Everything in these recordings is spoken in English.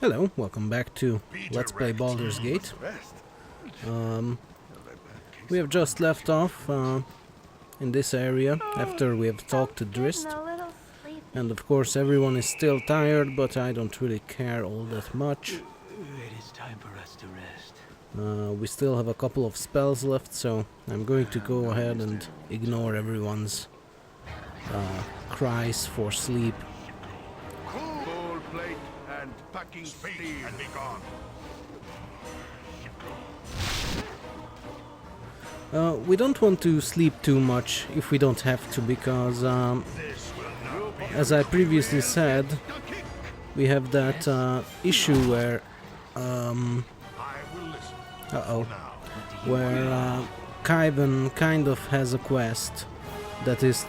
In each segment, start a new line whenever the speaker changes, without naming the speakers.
Hello, welcome back to Let's Play Baldur's Gate. We have just left off in this area after we have talked to Drist. And of course everyone is still tired, but I don't really care all that much.
It is time for us to rest.
We still have a couple of spells left, so I'm going to go ahead and ignore everyone's cries for sleep.
Cool plate and packing steel and be gone.
We don't want to sleep too much if we don't have to, because as I previously said, we have that issue where Kaiven kind of has a quest that is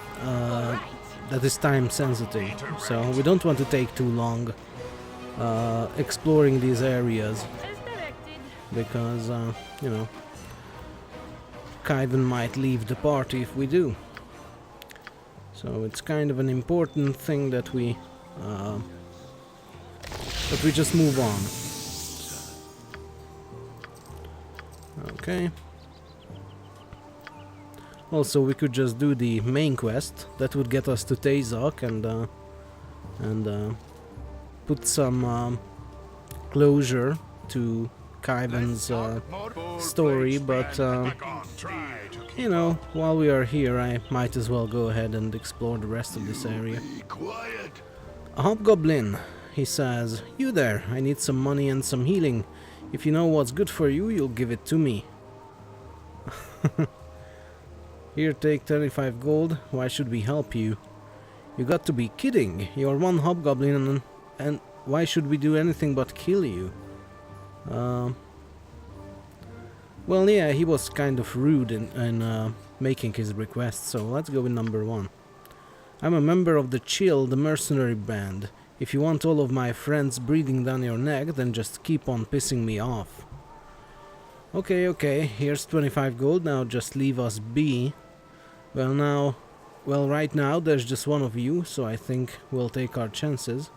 time sensitive, so we don't want to take too long exploring these areas, because you know, Kaiven might leave the party if we do. So it's kind of an important thing that we just move on. Okay. Also, we could just do the main quest. That would get us to Tazok and put some closure to Kaiven's story, but you know, while we are here, I might as well go ahead and explore the rest of this area. A hobgoblin, he says. You there, I need some money and some healing. If you know what's good for you, you'll give it to me. Here, take 35 gold. Why should we help you? You got to be kidding. You're one hobgoblin and why should we do anything but kill you? Well, yeah, he was kind of rude in making his request, so let's go with number 1. I'm a member of the Chill, the mercenary band. If you want all of my friends breathing down your neck, then just keep on pissing me off. Okay, here's 25 gold, now just leave us be. Well, right now there's just one of you, so I think we'll take our chances.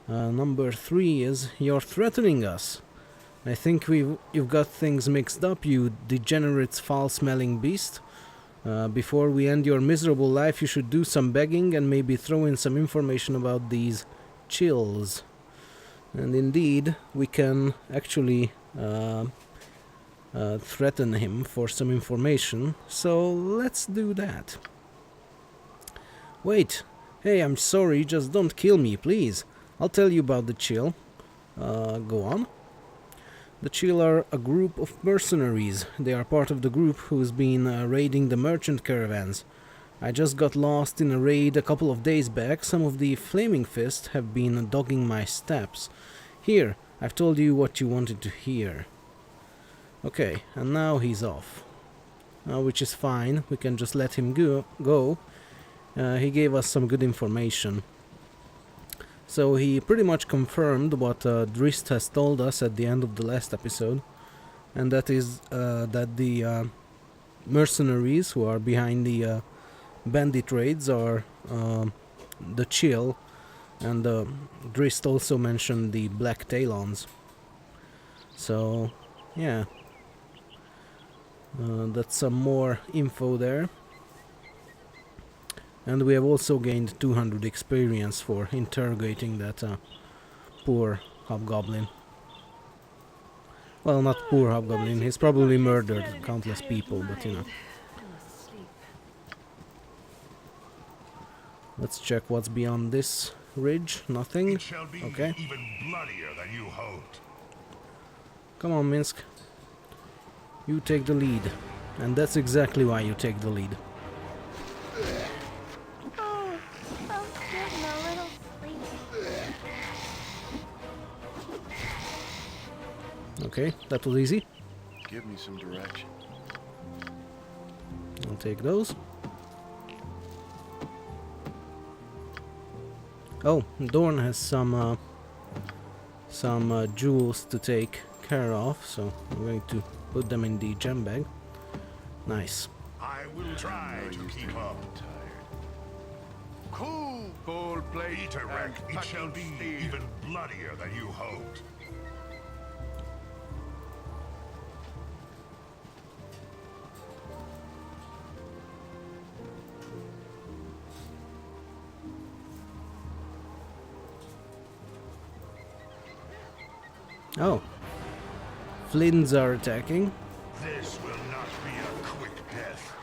Number 3 is, you're threatening us. I think you've got things mixed up, you degenerate, foul-smelling beast. Before we end your miserable life, you should do some begging and maybe throw in some information about these chills. And indeed, we can actually threaten him for some information, so let's do that. Wait, hey, I'm sorry, just don't kill me, please. I'll tell you about the Chill. Go on. The Chill are a group of mercenaries. They are part of the group who's been raiding the merchant caravans. I just got lost in a raid a couple of days back. Some of the Flaming Fist have been dogging my steps. Here, I've told you what you wanted to hear. Okay, and now he's off. Which is fine, we can just let him go. He gave us some good information. So he pretty much confirmed what Drist has told us at the end of the last episode, and that is that the mercenaries who are behind the bandit raids are the Chill, and Drist also mentioned the Black Talons. So, yeah, that's some more info there. And we have also gained 200 experience for interrogating that poor hobgoblin. Well, not poor hobgoblin, he's probably murdered countless people, but you know. Let's check what's beyond this ridge. Nothing. Okay.
Even bloodier than you hoped.
Come on, Minsk. You take the lead. And that's exactly why you take the lead. Okay, that was easy.
Give me some direction.
I'll take those. Oh, Dorn has some jewels to take care of, so I'm going to put them in the gem bag. Nice.
I will try to keep up. Cool, full plate, it shall be even bloodier bloodier than you hoped.
Oh. Flints are attacking.
This will not be a quick death.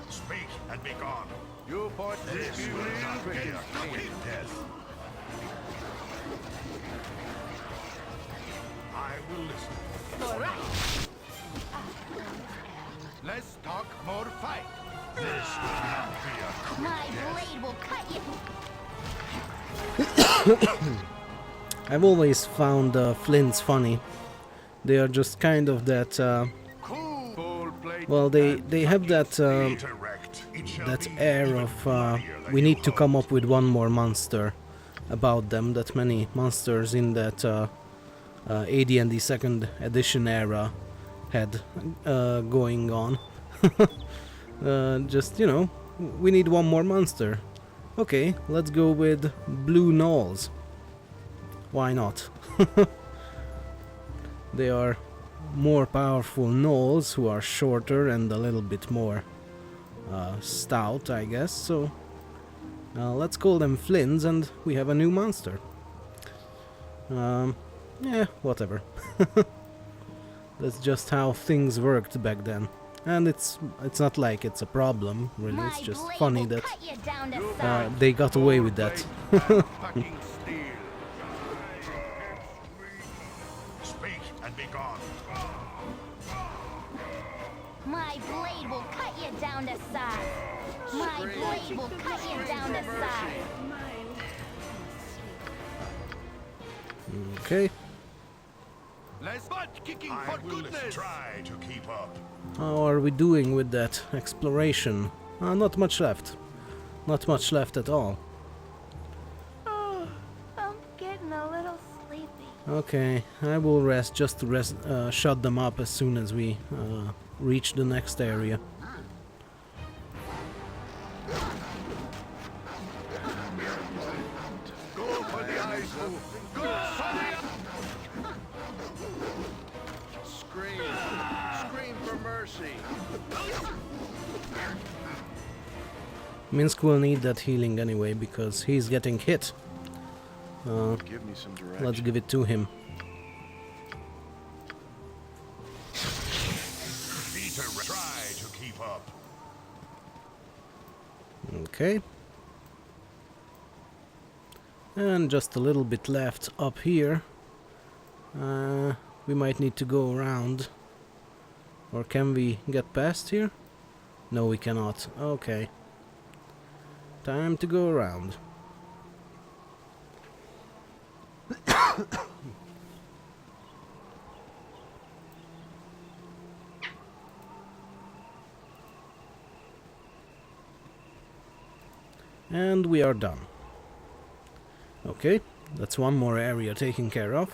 Speak and be gone.
You bought
This will not be a quick death. I will listen.
Less talk, more fight.
This will not be a quick
My
death.
blade will cut you.
I've always found Flints funny. They are just kind of that.
Cool. Full plate.
Well, they have that
Interact. It shall
that
be
air
even
of
bloodier than
we
you
need to come
hoped.
up with one more monster about them. That many monsters in that AD&D 2nd edition era had going on. Just, you know, we need one more monster. Okay, let's go with blue gnolls. Why not? They are more powerful gnolls who are shorter and a little bit more stout, I guess. So let's call them Flints, and we have a new monster. Yeah, whatever. That's just how things worked back then. And it's not like it's a problem, really.
My
It's just
blade
funny
will
that
cut you down to size.
they got away with that.
Packing steel.
Speak and be gone.
My blade will cut you down to size. My blade will cut you down to size.
Okay,
Less butt kicking
I
for
will
goodness.
try to keep up.
how are we doing with that exploration? Not much left. Not much left at all.
Oh, I'm getting a little sleepy.
Okay, I will rest just to shut them up as soon as we reach the next area.
Go for the eyes. Go for the Scream. Scream for mercy.
Minsk will need that healing anyway because he's getting hit.
Give me some direction.
Let's give it to him.
Peter, try to keep up.
Okay. And just a little bit left up here. We might need to go around. Or can we get past here? No, we cannot. Okay. Time to go around. And we are done. Okay, that's one more area taken care of.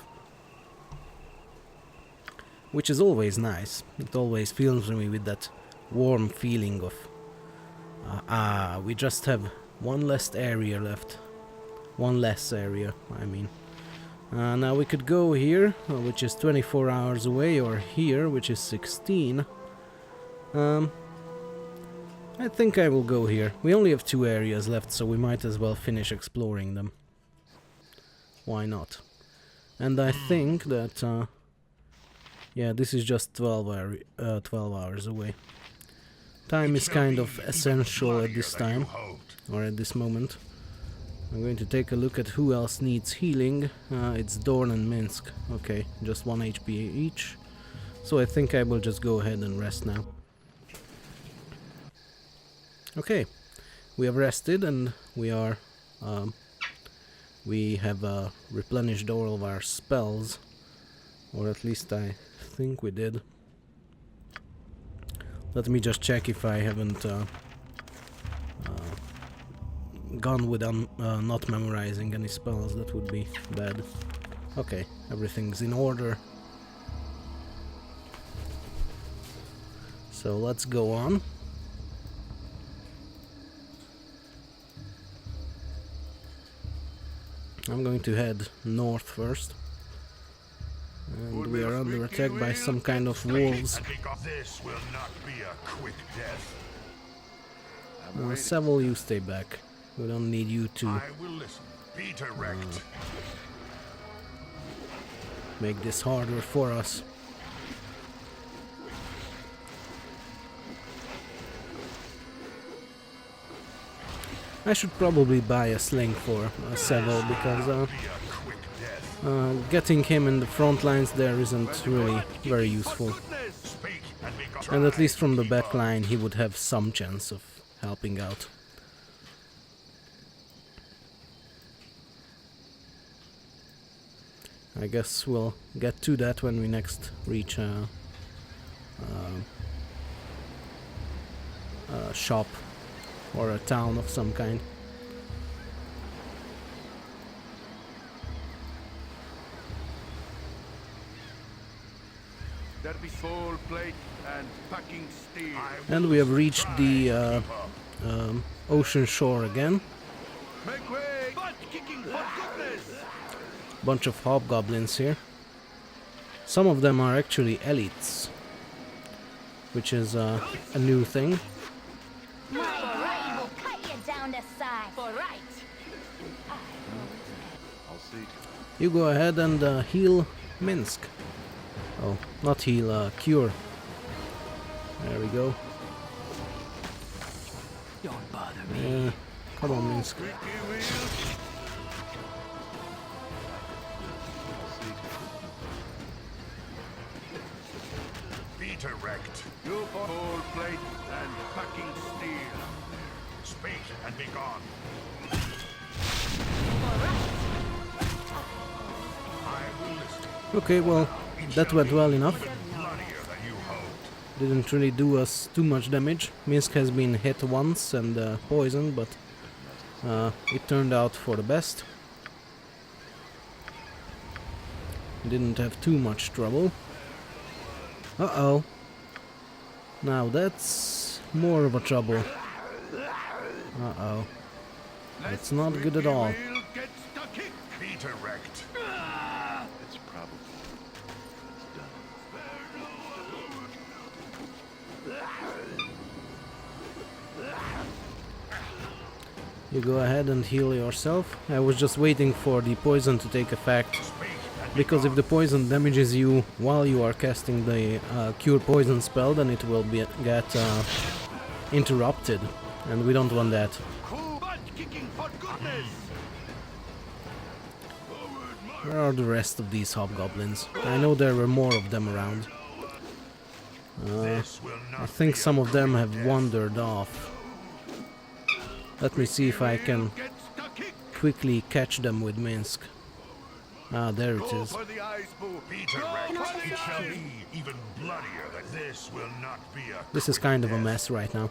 Which is always nice. It always fills me with that warm feeling of we just have one less area left. One less area, I mean. Now we could go here, which is 24 hours away, or here, which is 16. I think I will go here. We only have 2 areas left, so we might as well finish exploring them. Why not? And I think that, yeah, this is just 12 hours away. Time is kind of essential at this time, or at this moment. I'm going to take a look at who else needs healing. It's Dorn and Minsk. Okay, just 1 HP each. So I think I will just go ahead and rest now. Okay, we have rested and we are we have replenished all of our spells, or at least I think we did. Let me just check if I haven't gone with not memorizing any spells. That would be bad. Okay, everything's in order. So let's go on. I'm going to head north first. And we are under attack by some kind of wolves.
This will not be a quick death.
Seville, you stay back. We don't need you to
I will listen. Be direct.
make this harder for us. I should probably buy a sling for Seville because getting him in the front lines there isn't really very useful. And at least from the back line he would have some chance of helping out. I guess we'll get to that when we next reach a shop or a town of some kind.
There be full plate and packing steel.
And we have reached the ocean shore again.
Make way! Butt kicking for goodness!
Bunch of hobgoblins here. Some of them are actually elites, which is a new thing.
My blade will cut you down to size.
I'll see.
You go ahead and heal Minsk. Oh, not heal, cure. There we go.
Don't bother me.
Come on, Minsk.
Be direct. You full plate and packing steel. Speak and be gone. I will listen.
Okay, well, that went well enough.
Bloodier than you hoped.
Didn't really do us too much damage. Minsk has been hit once and poisoned, but it turned out for the best. Didn't have too much trouble. Uh-oh. Now that's more of a trouble. Uh-oh. It's not good at all.
Will get the kick. Be direct.
It's probably done.
You go ahead and heal yourself. I was just waiting for the poison to take effect. Because if the poison damages you while you are casting the cure poison spell, then it will get interrupted, and we don't want that.
Cool butt kicking for goodness.
Where are the rest of these hobgoblins? I know there were more of them around.
This will not
I think some of them have wandered off. Let me see if I can
get the kick.
quickly catch them with Minsk. Ah, there it
Go
is.
for the eyes, boo. Be direct. It shall be even bloodier than this will not be a
This is kind of a mess right now.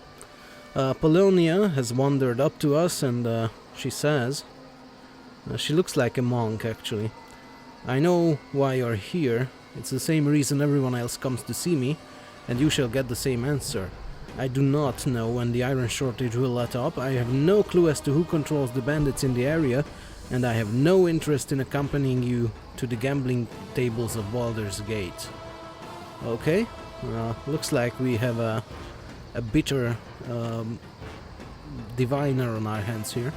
Polonia has wandered up to us and she says... she looks like a monk, actually. I know why you're here. It's the same reason everyone else comes to see me, and you shall get the same answer. I do not know when the iron shortage will let up. I have no clue as to who controls the bandits in the area, and I have no interest in accompanying you to the gambling tables of Baldur's Gate. Okay, looks like we have a bitter diviner on our hands here.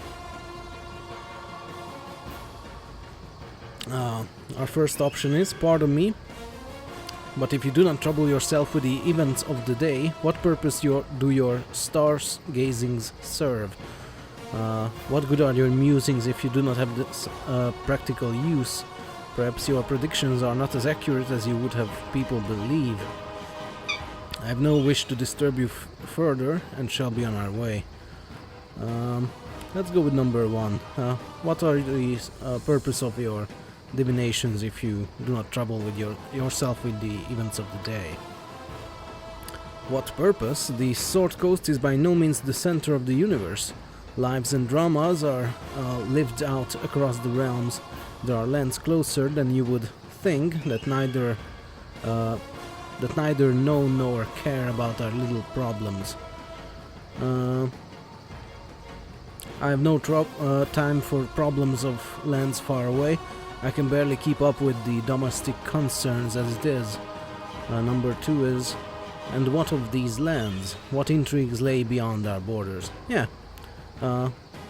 Our first option is, pardon me, but if you do not trouble yourself with the events of the day, what purpose do your stars-gazings serve? What good are your musings if you do not have this practical use? Perhaps your predictions are not as accurate as you would have people believe. I have no wish to disturb you further and shall be on our way. Let's go with number one. What are the purpose of your divinations if you do not trouble with yourself with the events of the day? What purpose? The Sword Coast is by no means the center of the universe. Lives and dramas are lived out across the realms. There are lands closer than you would think that neither know nor care about our little problems. I have no time for problems of lands far away. I can barely keep up with the domestic concerns as it is. Number 2 is, and what of these lands? What intrigues lay beyond our borders? Yeah.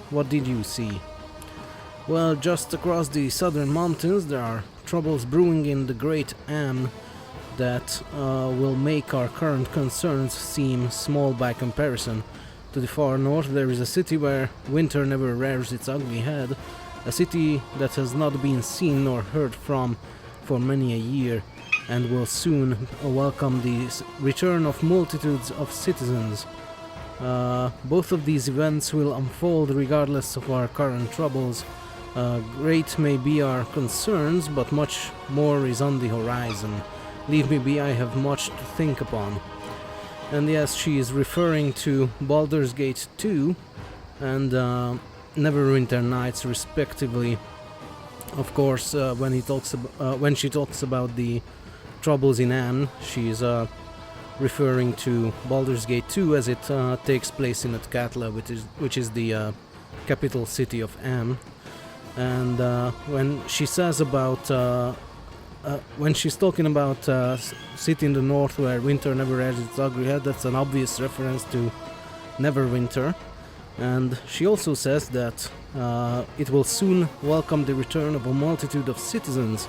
What did you see? Well, just across the southern mountains there are troubles brewing in the Great Am that will make our current concerns seem small by comparison. To the far north there is a city where winter never rears its ugly head, a city that has not been seen nor heard from for many a year, and will soon welcome the return of multitudes of citizens. Both of these events will unfold regardless of our current troubles. Great may be our concerns, but much more is on the horizon. Leave me be, I have much to think upon. And yes, she is referring to Baldur's Gate 2 and Neverwinter Nights respectively. Of course, when she talks about the troubles in Anne, she is referring to Baldur's Gate 2 as it takes place in Atkatla, which is the capital city of Anne. And when she says about when she's talking about city in the north where winter never rears its ugly head, that's an obvious reference to Neverwinter. And she also says that it will soon welcome the return of a multitude of citizens,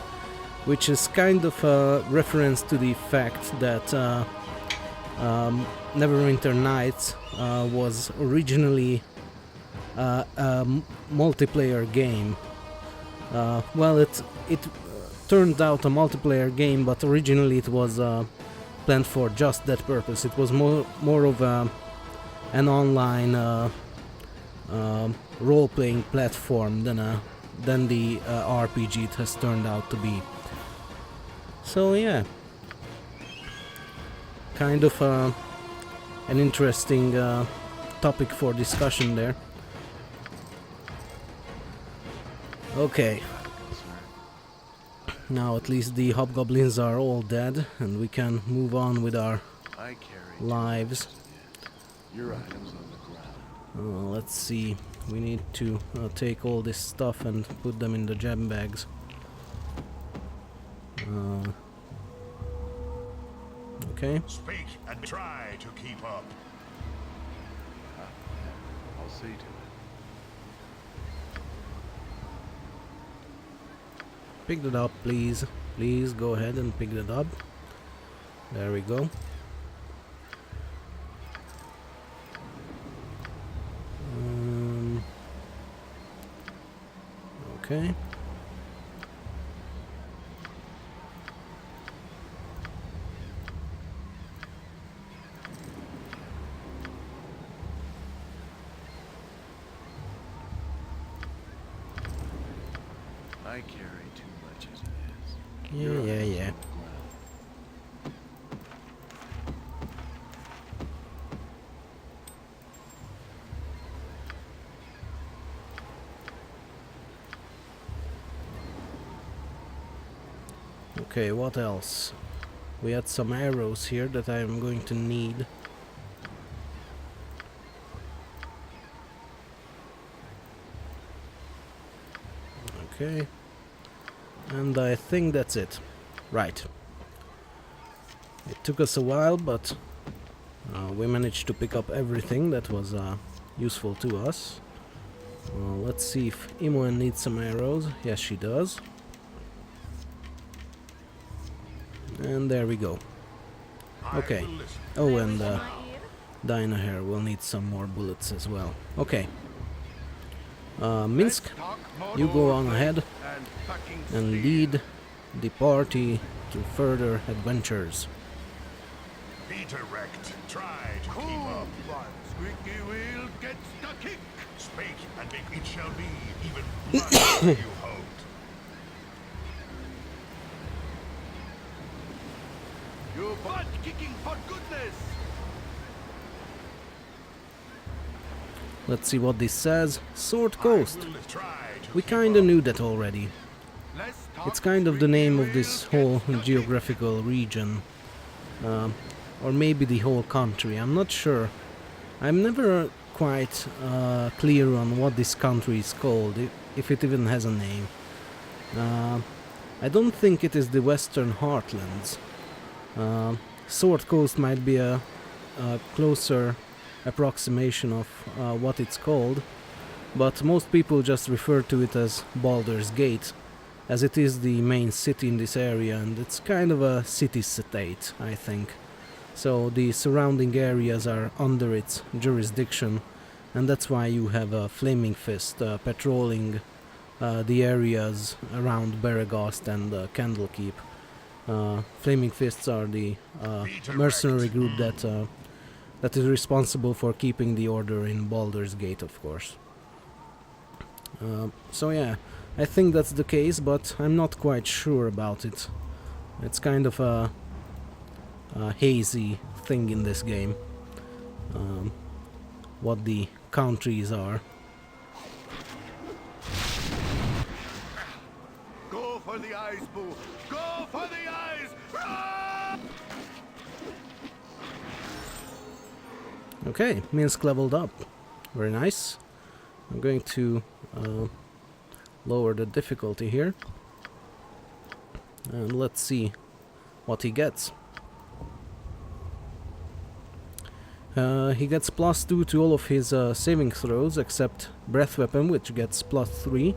which is kind of a reference to the fact that Neverwinter Nights was originally a multiplayer game. Well, it turned out a multiplayer game, but originally it was planned for just that purpose. It was more of an online role-playing platform than the RPG it has turned out to be. So yeah, kind of an interesting topic for discussion there. Okay. Now at least the hobgoblins are all dead and we can move on with our lives.
Your items on the ground.
Let's see. We need to take all this stuff and put them in the gem bags. Okay.
Speak and try to keep up.
I'll see to it.
Pick it up, please. Please go ahead and pick it up. There we go. Okay.
I carry too much as it is.
Yeah. Okay, what else? We had some arrows here that I am going to need. Okay. And I think that's it. Right. It took us a while, but we managed to pick up everything that was useful to us. Let's see if Imoen needs some arrows. Yes, she does. And there we go. Okay. Oh, and Dynahair will need some more bullets as well. Okay. Minsk, you go on ahead and lead the party to further adventures.
Be direct. Try to keep up. Squeaky wheel gets the kick. Speak and it shall be even blood you hold. You butt kicking for goodness.
Let's see what this says. Sword Coast. We kinda knew that already. It's kind of the name of this whole geographical region. Or maybe the whole country, I'm not sure. I'm never quite clear on what this country is called, if it even has a name. I don't think it is the Western Heartlands. Sword Coast might be a closer approximation of what it's called, but most people just refer to it as Baldur's Gate, as it is the main city in this area, and it's kind of a city-state, I think. So the surrounding areas are under its jurisdiction, and that's why you have a Flaming Fist patrolling the areas around Beregast and Candlekeep. Flaming Fists are the mercenary group that is responsible for keeping the order in Baldur's Gate, of course. So yeah, I think that's the case, but I'm not quite sure about it. It's kind of a hazy thing in this game, what the countries are.
Go for the eyes, Boo! Go for the eyes! Ah!
Okay, Minsk leveled up. Very nice. I'm going to lower the difficulty here. And let's see what he gets. He gets +2 to all of his saving throws, except Breath Weapon, which gets +3.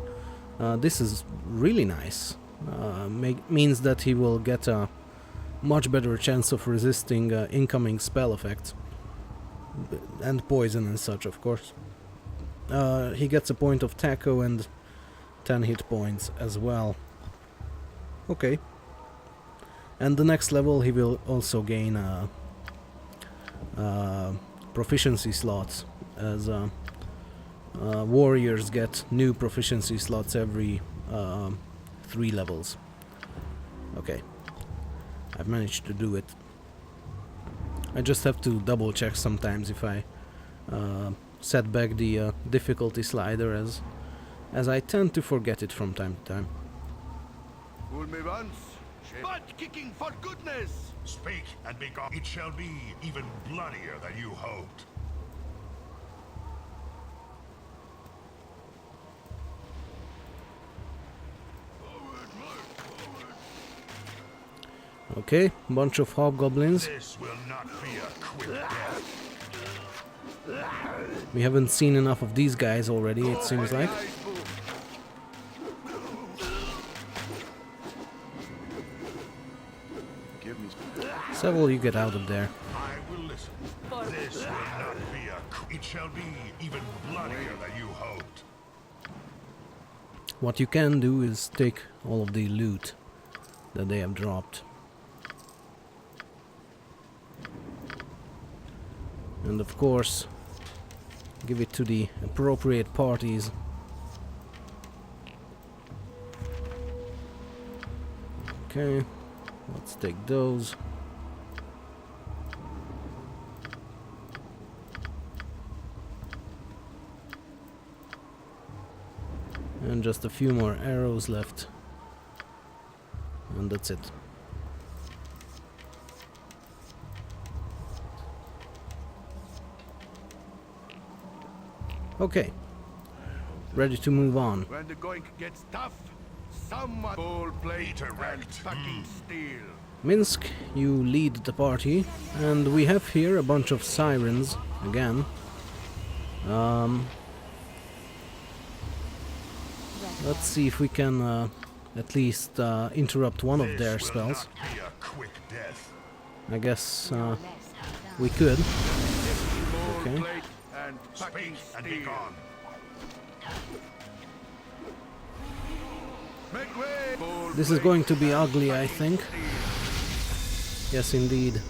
This is really nice. Means that he will get a much better chance of resisting incoming spell effects. And poison and such, of course. He gets a point of taco and 10 hit points as well. Okay. And the next level he will also gain proficiency slots, as warriors get new proficiency slots every 3 levels. Okay, I've managed to do it. I just have to double check sometimes if I set back the difficulty slider, as I tend to forget it from time to time.
Fool me once, butt kicking for goodness! Speak and be gone. It shall be even bloodier than you hoped.
Okay, bunch of hobgoblins.
This will not be a quick death.
We haven't seen enough of these guys already, it seems like.
Give me
Several, you get out of there.
I will listen. This will not be a... It shall be even bloodier than you hoped.
What you can do is take all of the loot that they have dropped. And of course, give it to the appropriate parties. Okay, let's take those. And just a few more arrows left. And that's it. Okay, ready to move on.
When the going gets tough, someone bold plate and fucking steel.
Minsk, you lead the party, and we have here a bunch of sirens again. Let's see if we can at least interrupt one of their spells.
Be a quick death.
I guess we could. Okay.
Plate and fucking and be gone. Make way. Bold
This is
plate
going to be
and
ugly, I
fucking
think.
steel.
Yes, indeed.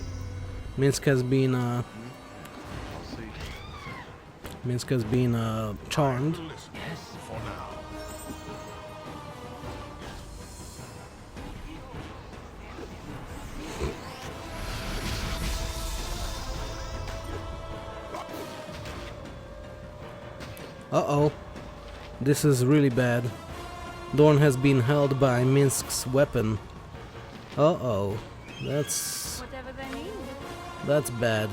Minsk has been
I'll see.
charmed.
Listen, for now.
Uh-oh. This is really bad. Dorn has been held by Minsk's weapon. Uh-oh. That's
Whatever they need.
bad.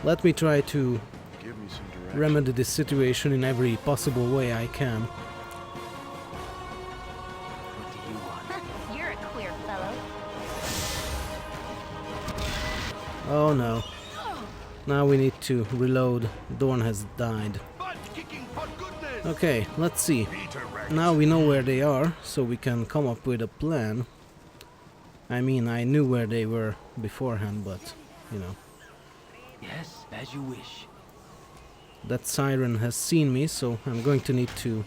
Let me try to
Give me some direction.
remedy this situation in every possible way I can.
What do you want?
You're a queer fellow.
Oh no. Now we need to reload. Dorn has died.
Butt kicking for goodness.
Okay, let's see.
Peter wrecked.
Now we know where they are, so we can come up with a plan. I mean, I knew where they were beforehand, but, you know.
Yes, as you wish.
That siren has seen me, so I'm going to need to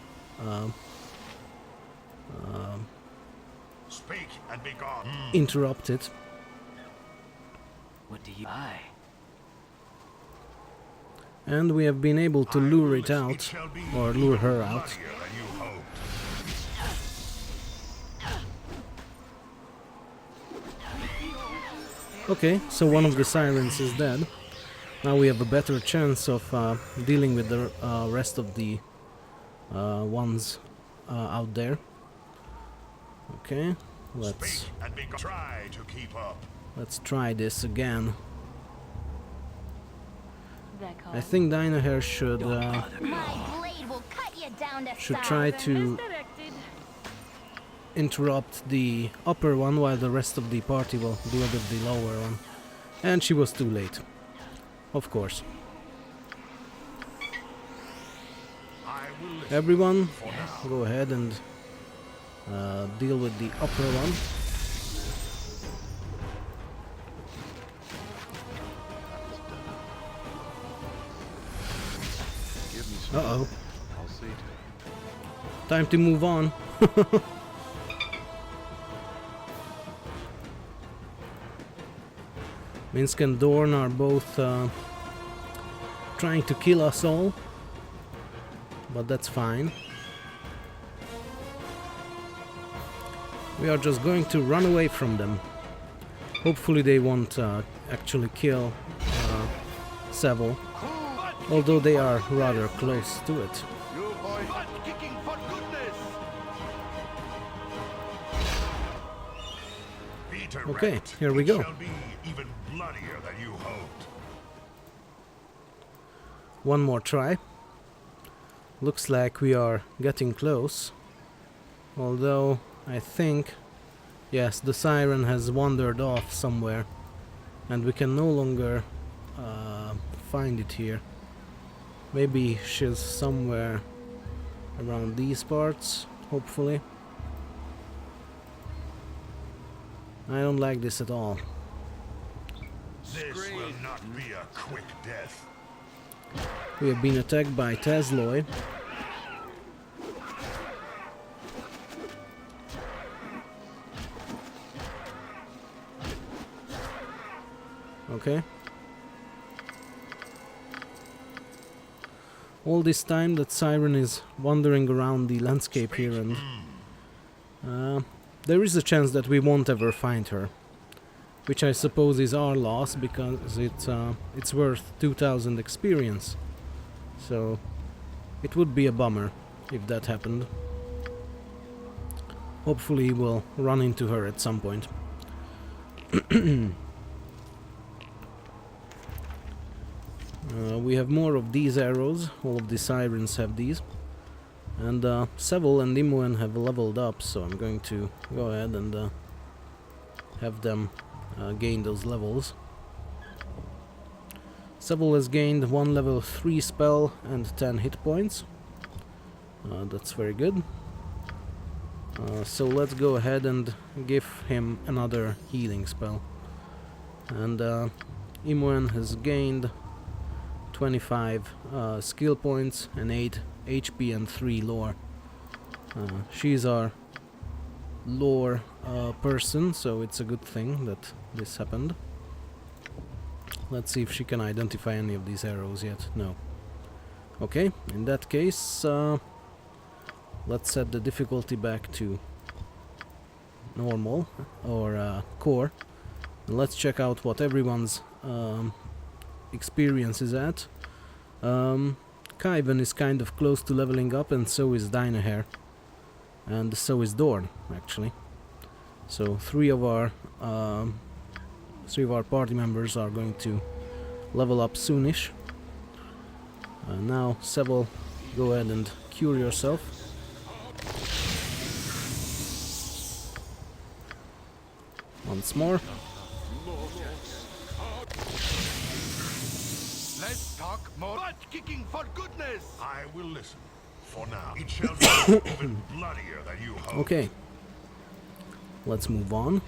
Speak and be gone.
interrupt it.
What do you... Aye.
And we have been able to lure it out, or lure her out.
Bloodier than you hoped.
Okay, so one of the sirens is dead. Now we have a better chance of dealing with the rest of the ones out there. Okay,
Speak and be gone. Try to keep up.
let's try this again.
That
I think Dynahair should
My blade will cut you down to
should
size.
try to interrupt the upper one while the rest of the party will deal with the lower one. And she was too late. Of course.
I will listen.
Everyone, go ahead and deal with the upper one.
Give me some.
Uh-oh.
I'll see to it.
Time to move on. Minsk and Dorn are both trying to kill us all, but that's fine. We are just going to run away from them. Hopefully they won't actually kill Seville, although they are rather close to it.
You boy.
Butt kicking for goodness. Peter
Okay,
wrecked.
here we
It
go.
shall be even bloodier than you hoped.
One more try. Looks like we are getting close. Although I think, yes, the siren has wandered off somewhere, and we can no longer find it here. Maybe she's somewhere around these parts, hopefully. I don't like this at all.
This will not be a quick death.
We have been attacked by Tesloy. Okay. All this time that siren is wandering around the landscape here, and there is a chance that we won't ever find her, which I suppose is our loss because it's worth 2000 experience. So it would be a bummer if that happened. Hopefully we'll run into her at some point. We have more of these arrows. All of the sirens have these. And Seville and Imoen have leveled up, so I'm going to go ahead and have them gain those levels. Seville has gained 1 level 3 spell and 10 hit points. That's very good. So let's go ahead and give him another healing spell. And Imoen has gained 25 skill points and 8 HP and 3 lore. She's our lore person, so it's a good thing that this happened. Let's see if she can identify any of these arrows yet. No. Okay, in that case, let's set the difficulty back to normal, or core. And let's check out what everyone's experience is at. Kaiven is kind of close to leveling up, and so is Dynahair. And so is Dorn, actually. So three of our party members are going to level up soonish. Now, Seville, go ahead and cure yourself. Once more.
Let's talk more butt kicking for goodness. I will listen. For now, it shall be even bloodier than you hope.
Okay. Let's move on.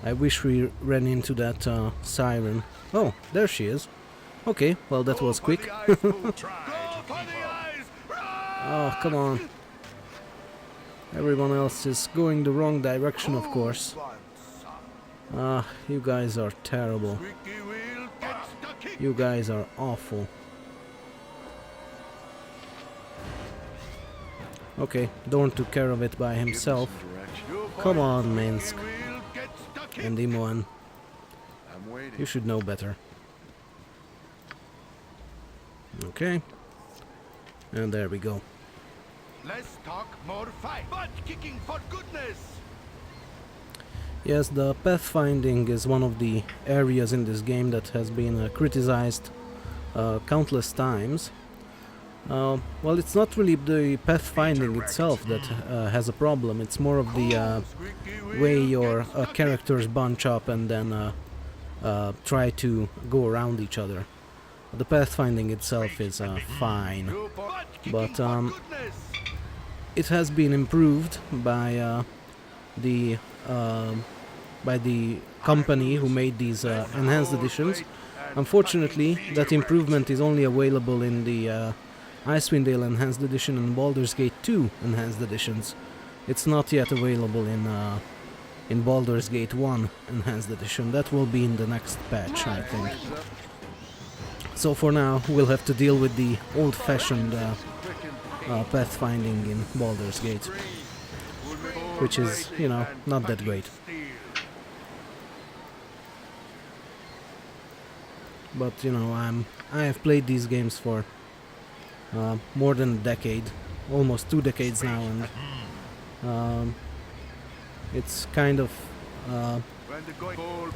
I wish we ran into that siren. Oh, there she is. Okay, well that was quick. Oh, come on. Everyone else is going the wrong direction, of course. Ah, you guys are terrible. You guys are awful. Okay, Dorn took care of it by himself. Come on, Minsk. And Imoen,
I'm waiting.
you should know better. Okay. And there we go.
Let's talk more fight. Butt kicking for goodness.
Yes, the pathfinding is one of the areas in this game that has been criticized countless times. Well, it's not really the pathfinding itself that has a problem. It's more of the way your characters bunch up and then try to go around each other. The pathfinding itself is fine, but it has been improved by the company who made these enhanced editions. Unfortunately, that improvement is only available in the Icewind Dale Enhanced Edition and Baldur's Gate 2 Enhanced Editions. It's not yet available in Baldur's Gate 1 Enhanced Edition. That will be in the next patch, I think. So for now, we'll have to deal with the old-fashioned pathfinding in Baldur's Gate, which is, you know, not that great. But, you know, I have played these games for more than a decade, almost 2 decades now, and it's kind of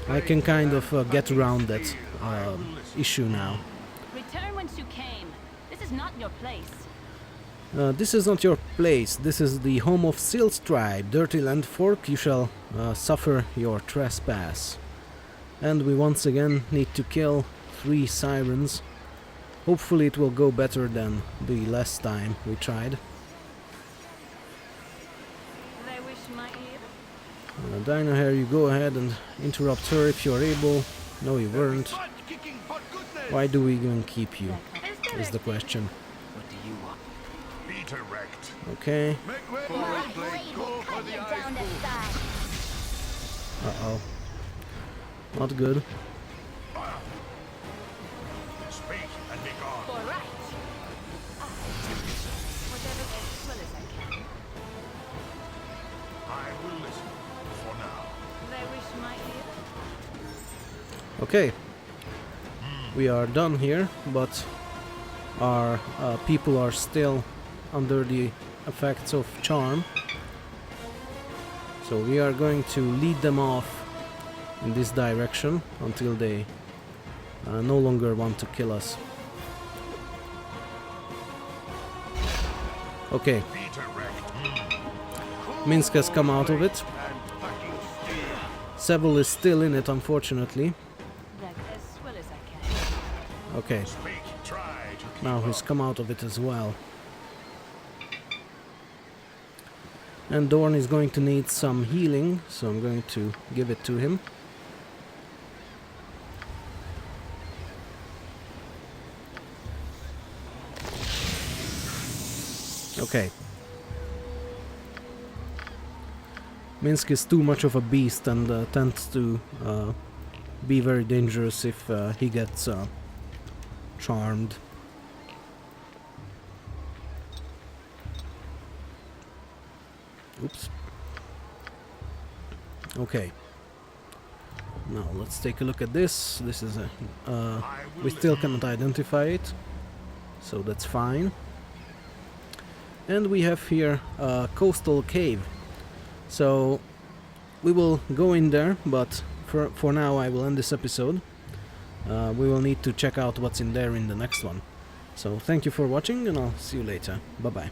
I can kind of get around that issue now.
Return whence you came. This is not your place.
This is not your place. This is the home of Sil's tribe. Dirty Land Fork, you shall suffer your trespass. And we once again need to kill 3 sirens. Hopefully it will go better than the last time we tried.
They wish my ear.
Dino Hair, you go ahead and interrupt her if you're able. No, you weren't. Why do we even keep you? Is the question.
What do you want?
Be direct.
Okay.
My blade will cut you down to size.
Uh-oh. Not good.
Speak and be gone.
For right. Whatever as well as I can.
I will listen. For now.
They wish my ear.
Okay. We are done here, but our people are still under the effects of charm. So we are going to lead them off in this direction until they no longer want to kill us. Okay.
Be direct.
Minsk has come out of it. Seville is still in it, unfortunately.
Like as well as I can.
Okay,
Speak. Try to keep
now
up.
he's come out of it as well. And Dorn is going to need some healing, so I'm going to give it to him. Okay. Minsk is too much of a beast and tends to be very dangerous if he gets charmed. Oops. Okay. Now let's take a look at this. This is a we still cannot identify it, so that's fine. And we have here a coastal cave. So we will go in there, but for now I will end this episode. We will need to check out what's in there in the next one. So thank you for watching, and I'll see you later. Bye bye.